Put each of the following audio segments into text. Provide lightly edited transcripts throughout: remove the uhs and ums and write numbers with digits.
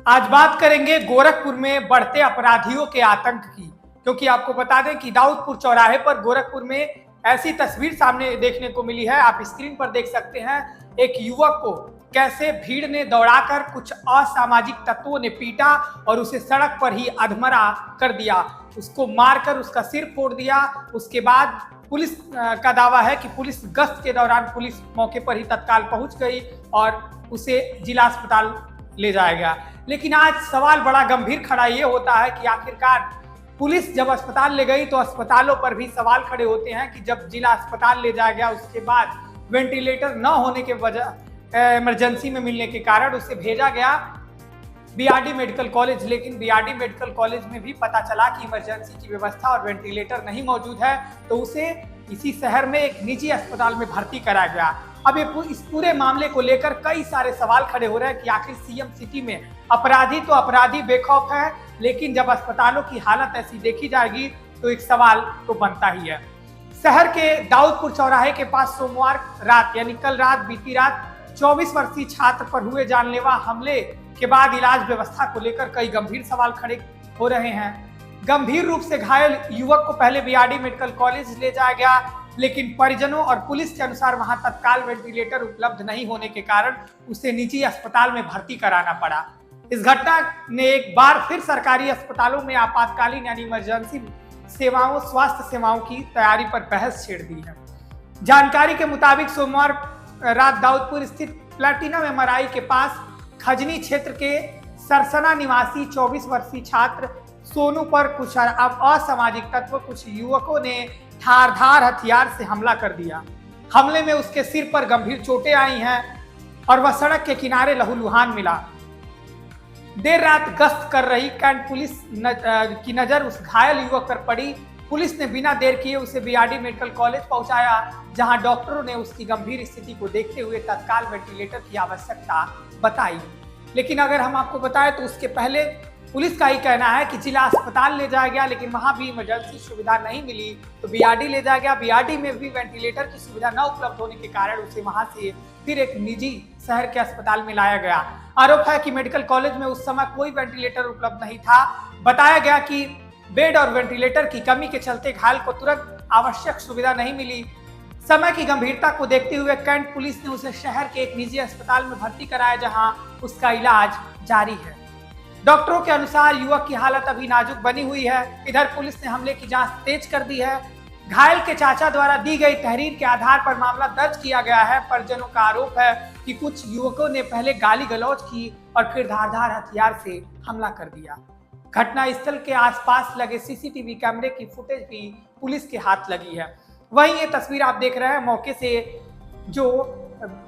आज बात करेंगे गोरखपुर में बढ़ते अपराधियों के आतंक की, क्योंकि आपको बता दें कि दाऊदपुर चौराहे पर गोरखपुर में ऐसी तस्वीर सामने देखने को मिली है। आप स्क्रीन पर देख सकते हैं एक युवक को कैसे भीड़ ने दौड़ाकर कुछ असामाजिक तत्वों ने पीटा और उसे सड़क पर ही अधमरा कर दिया। उसको मारकर उसका सिर फोड़ दिया। उसके बाद पुलिस का दावा है कि पुलिस गश्त के दौरान पुलिस मौके पर ही तत्काल पहुंच गई और उसे जिला अस्पताल ले जाया गया। लेकिन आज सवाल बड़ा गंभीर खड़ा ये होता है कि आखिरकार पुलिस जब अस्पताल ले गई तो अस्पतालों पर भी सवाल खड़े होते हैं कि जब जिला अस्पताल ले जाया गया उसके बाद वेंटिलेटर न होने के वजह इमरजेंसी में मिलने के कारण उसे भेजा गया बीआरडी मेडिकल कॉलेज। लेकिन बीआरडी मेडिकल कॉलेज में भी पता चला कि इमरजेंसी की व्यवस्था और वेंटिलेटर नहीं मौजूद है, तो उसे इसी शहर में एक निजी अस्पताल में भर्ती कराया गया। अब इस पूरे मामले को लेकर कई सारे सवाल खड़े हो रहे हैं कि आखिर सीएम सिटी में अपराधी तो अपराधी बेखौफ है, लेकिन जब अस्पतालों की हालत ऐसी देखी जाएगी तो एक सवाल तो बनता ही है। शहर के दाऊदपुर चौराहे के पास सोमवार रात यानी कल रात बीती रात 24 वर्षीय छात्र पर हुए जानलेवा हमले के बाद इलाज व्यवस्था को लेकर कई गंभीर सवाल खड़े हो रहे हैं। गंभीर रूप से घायल युवक को पहले बीआरडी मेडिकल कॉलेज ले जाया गया, लेकिन परिजनों और पुलिस के अनुसार वहां तत्काल वेंटिलेटर उपलब्ध नहीं होने के कारण उसे निजी अस्पताल में भर्ती कराना पड़ा। इस घटना ने एक बार फिर सरकारी अस्पतालों में आपातकालीन यानी इमरजेंसी सेवाओं, स्वास्थ्य सेवाओं की तैयारी पर बहस छेड़ दी है। जानकारी के मुताबिक सोमवार रात दाऊदपुर स्थित प्लैटिनम एमआरआई के पास खजनी क्षेत्र के सरसना निवासी 24 वर्षीय छात्र सोनू पर कुछ असामाजिक तत्व कुछ युवकों ने धारदार हथियार से हमला कर दिया। हमले में उसके सिर पर गंभीर चोटें आई हैं और वह सड़क के किनारे लहूलुहान मिला। देर रात गश्त कर रही कैंट पुलिस की नजर उस घायल युवक पर पड़ी। पुलिस ने बिना देर किए उसे बीआरडी मेडिकल कॉलेज पहुंचाया, जहां डॉक्टरों ने उसकी गंभीर स्थिति को देखते हुए तत्काल वेंटिलेटर की आवश्यकता बताई। लेकिन अगर हम आपको बताएं तो उसके पहले पुलिस का ही कहना है कि जिला अस्पताल ले जाया गया, लेकिन वहां भी इमरजेंसी सुविधा नहीं मिली तो बीआरडी ले जाया गया। बीआरडी में भी वेंटिलेटर की सुविधा न उपलब्ध होने के कारण उसे वहां से फिर एक निजी शहर के अस्पताल में लाया गया। आरोप है कि मेडिकल कॉलेज में उस समय कोई वेंटिलेटर उपलब्ध नहीं था। बताया गया कि बेड और वेंटिलेटर की कमी के चलते घायल को तुरंत आवश्यक सुविधा नहीं मिली। समय की गंभीरता को देखते हुए कैंट पुलिस ने उसे शहर के एक निजी अस्पताल में भर्ती कराया, जहां उसका इलाज जारी है। डॉक्टरों के अनुसार युवक की हालत अभी नाजुक बनी हुई है। इधर पुलिस ने हमले की जांच तेज कर दी है। घायल के चाचा द्वारा दी गई तहरीर के आधार पर मामला दर्ज किया गया है। परिजनों का आरोप है कि कुछ युवकों ने पहले गाली गलौज की और फिर धारदार हथियार से हमला कर दिया। घटना स्थल के आसपास लगे सीसीटीवी कैमरे की फुटेज भी पुलिस के हाथ लगी है। वहीं ये तस्वीर आप देख रहे हैं मौके से जो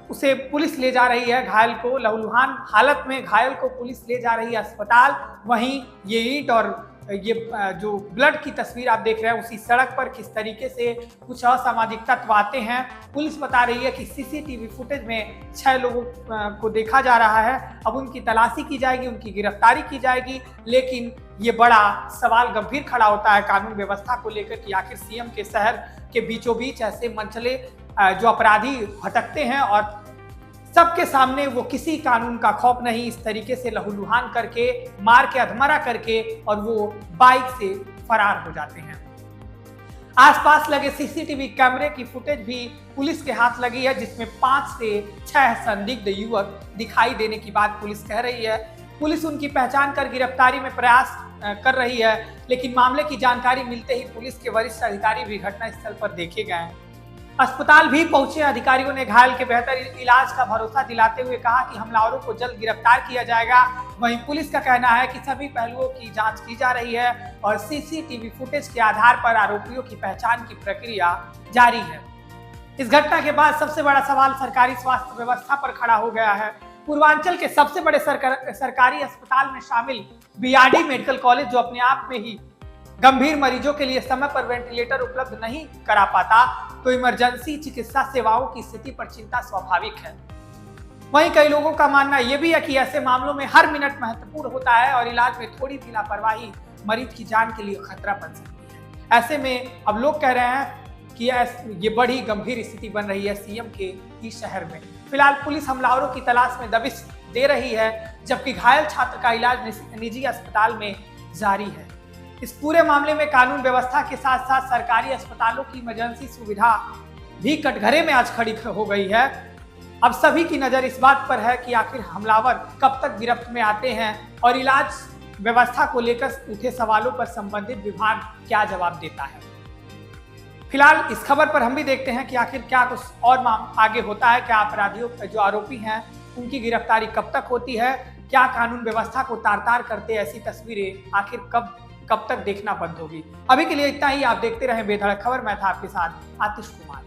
उसे पुलिस ले जा रही है, घायल को लहूलुहान हालत में घायल को पुलिस ले जा रही है अस्पताल। वहीं ये ईंट और ये जो ब्लड की तस्वीर आप देख रहे हैं उसी सड़क पर किस तरीके से कुछ असामाजिक तत्व आते हैं। पुलिस बता रही है कि सीसीटीवी फुटेज में 6 लोगों को देखा जा रहा है। अब उनकी तलाशी की जाएगी, उनकी गिरफ्तारी की जाएगी। लेकिन ये बड़ा सवाल गंभीर खड़ा होता है कानून व्यवस्था को लेकर कि आखिर सीएम के शहर के बीचों बीच ऐसे मनचले जो अपराधी भटकते हैं और सबके सामने वो किसी कानून का खौफ नहीं, इस तरीके से लहूलुहान करके मार के अधमरा करके और वो बाइक से फरार हो जाते हैं। आसपास लगे सीसीटीवी कैमरे की फुटेज भी पुलिस के हाथ लगी है, जिसमें 5 से 6 संदिग्ध युवक दिखाई देने की बात पुलिस कह रही है। पुलिस उनकी पहचान कर गिरफ्तारी में प्रयास कर रही है, लेकिन मामले की जानकारी मिलते ही पुलिस के वरिष्ठ अधिकारी भी घटनास्थल पर देखे गए। अस्पताल भी पहुंचे अधिकारियों ने घायल के बेहतर इलाज का भरोसा दिलाते हुए कहा कि हमलावरों को जल्द गिरफ्तार किया जाएगा। वहीं पुलिस का कहना है कि सभी पहलुओं की जांच की जा रही है और सीसीटीवी फुटेज के आधार पर आरोपियों की पहचान की प्रक्रिया जारी है। इस घटना के बाद सबसे बड़ा सवाल सरकारी स्वास्थ्य व्यवस्था पर खड़ा हो गया है। पूर्वांचल के सबसे बड़े सरकारी अस्पताल में शामिल बीआरडी मेडिकल कॉलेज जो अपने आप में ही गंभीर मरीजों के लिए समय पर वेंटिलेटर उपलब्ध नहीं करा पाता, तो इमरजेंसी चिकित्सा सेवाओं की स्थिति पर चिंता स्वाभाविक है। वहीं कई लोगों का मानना यह भी है कि ऐसे मामलों में हर मिनट महत्वपूर्ण होता है और इलाज में थोड़ी भी लापरवाही मरीज की जान के लिए खतरा बन सकती है। ऐसे में अब लोग कह रहे हैं कि ये बड़ी गंभीर स्थिति बन रही है सीएम के ही शहर में। फिलहाल पुलिस हमलावरों की तलाश में दबिश दे रही है, जबकि घायल छात्र का इलाज निजी अस्पताल में जारी है। इस पूरे मामले में कानून व्यवस्था के साथ साथ सरकारी अस्पतालों की इमरजेंसी सुविधा भी कटघरे में आज खड़ी हो गई है। अब सभी की नजर इस बात पर है कि आखिर हमलावर कब तक गिरफ्त में आते हैं और इलाज व्यवस्था को लेकर उठे सवालों पर संबंधित विभाग क्या जवाब देता है। फिलहाल इस खबर पर हम भी देखते हैं कि आखिर क्या कुछ और आगे होता है, क्या अपराधियों जो आरोपी हैं उनकी गिरफ्तारी कब तक होती है, क्या कानून व्यवस्था को तार-तार करते ऐसी तस्वीरें आखिर कब तक देखना बंद होगी। अभी के लिए इतना ही। आप देखते रहें बेधड़क खबर। मैं था आपके साथ आतिश कुमार।